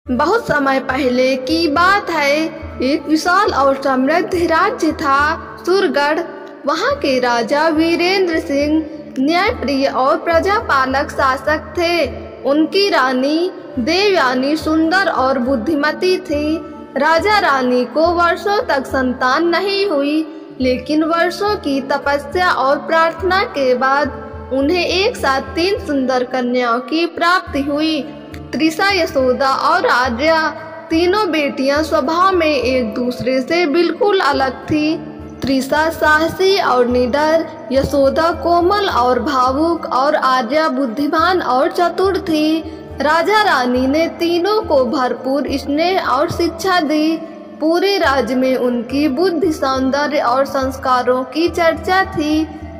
बहुत समय पहले की बात है। एक विशाल और समृद्ध राज्य था सुरगढ़। वहाँ के राजा वीरेंद्र सिंह न्यायप्रिय और प्रजापालक शासक थे। उनकी रानी देवयानी सुंदर और बुद्धिमती थी। राजा रानी को वर्षों तक संतान नहीं हुई, लेकिन वर्षों की तपस्या और प्रार्थना के बाद उन्हें एक साथ 3 सुंदर कन्याओं की प्राप्ति हुई। त्रिशा, यशोदा और आर्या तीनों बेटियां स्वभाव में एक दूसरे से बिल्कुल अलग थी। त्रिशा साहसी और निडर, यशोदा कोमल और भावुक और आर्या बुद्धिमान और चतुर थी। राजा रानी ने तीनों को भरपूर स्नेह और शिक्षा दी। पूरे राज्य में उनकी बुद्धि, सौंदर्य और संस्कारों की चर्चा थी।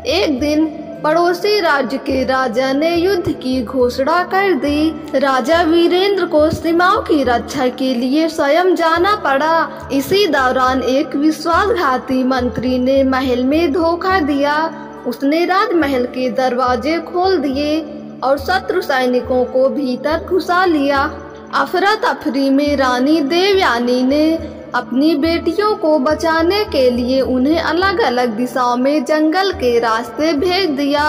एक दिन पड़ोसी राज्य के राजा ने युद्ध की घोषणा कर दी। राजा वीरेंद्र को सीमाओं की रक्षा के लिए स्वयं जाना पड़ा। इसी दौरान एक विश्वासघाती मंत्री ने महल में धोखा दिया। उसने राजमहल के दरवाजे खोल दिए और शत्रु सैनिकों को भीतर घुसा लिया। अफरा तफरी में रानी देवयानी ने अपनी बेटियों को बचाने के लिए उन्हें अलग अलग दिशाओं में जंगल के रास्ते भेज दिया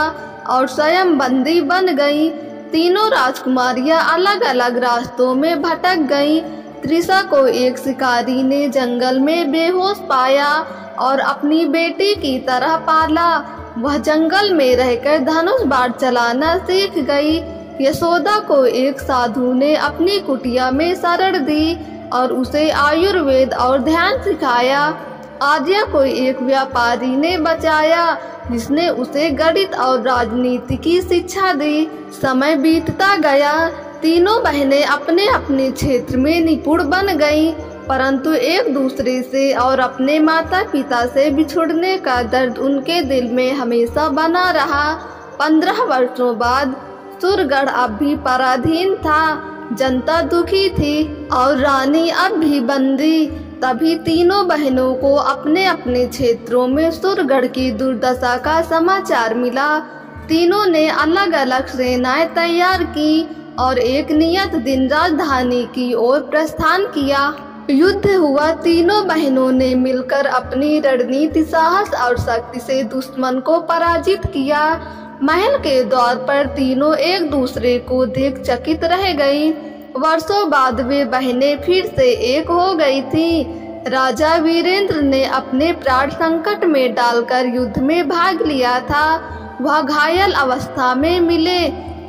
और स्वयं बंदी बन गईं। तीनों राजकुमारियां अलग अलग रास्तों में भटक गईं। त्रिशा को एक शिकारी ने जंगल में बेहोश पाया और अपनी बेटी की तरह पाला। वह जंगल में रहकर धनुष बाण चलाना सीख गई। यशोदा को एक साधु ने अपनी कुटिया में शरण दी और उसे आयुर्वेद और ध्यान सिखाया। आर्या को एक व्यापारी ने बचाया, जिसने उसे गणित और राजनीति की शिक्षा दी। समय बीतता गया। तीनों बहनें अपने अपने क्षेत्र में निपुण बन गईं, परंतु एक दूसरे से और अपने माता पिता से बिछुड़ने का दर्द उनके दिल में हमेशा बना रहा। 15 वर्षों बाद सुरगढ़ अब भी पराधीन था। जनता दुखी थी और रानी अब भी बंदी। तभी तीनों बहनों को अपने अपने क्षेत्रों में सुरगढ़ की दुर्दशा का समाचार मिला। तीनों ने अलग अलग सेनाएं तैयार की और एक नियत दिन राजधानी की ओर प्रस्थान किया। युद्ध हुआ। तीनों बहनों ने मिलकर अपनी रणनीति, साहस और शक्ति से दुश्मन को पराजित किया। महल के द्वार पर तीनों एक दूसरे को देख चकित रह गईं। वर्षों बाद वे बहनें फिर से एक हो गई थीं। राजा वीरेंद्र ने अपने प्राण संकट में डालकर युद्ध में भाग लिया था। वह घायल अवस्था में मिले।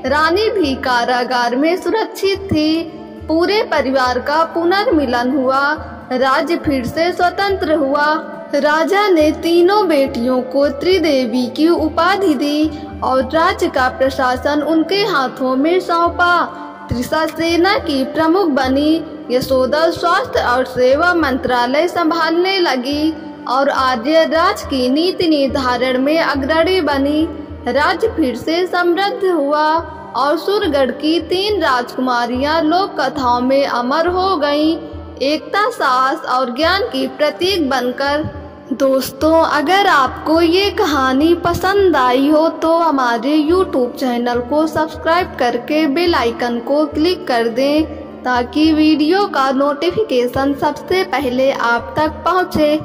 रानी भी कारागार में सुरक्षित थी। पूरे परिवार का पुनर्मिलन हुआ। राज्य फिर से स्वतंत्र हुआ। राजा ने तीनों बेटियों को त्रिदेवी की उपाधि दी और राज्य का प्रशासन उनके हाथों में सौंपा। त्रिशा सेना की प्रमुख बनी। यशोदा स्वास्थ्य और सेवा मंत्रालय संभालने लगी और आर्या राज्य की नीति निर्धारण में अग्रणी बनी। राज्य फिर से समृद्ध हुआ और सुरगढ़ की 3 राजकुमारियां लोक कथाओं में अमर हो गईं, एकता, साहस और ज्ञान की प्रतीक बनकर। दोस्तों, अगर आपको ये कहानी पसंद आई हो तो हमारे YouTube चैनल को सब्सक्राइब करके बेल आइकन को क्लिक कर दें, ताकि वीडियो का नोटिफिकेशन सबसे पहले आप तक पहुँचे।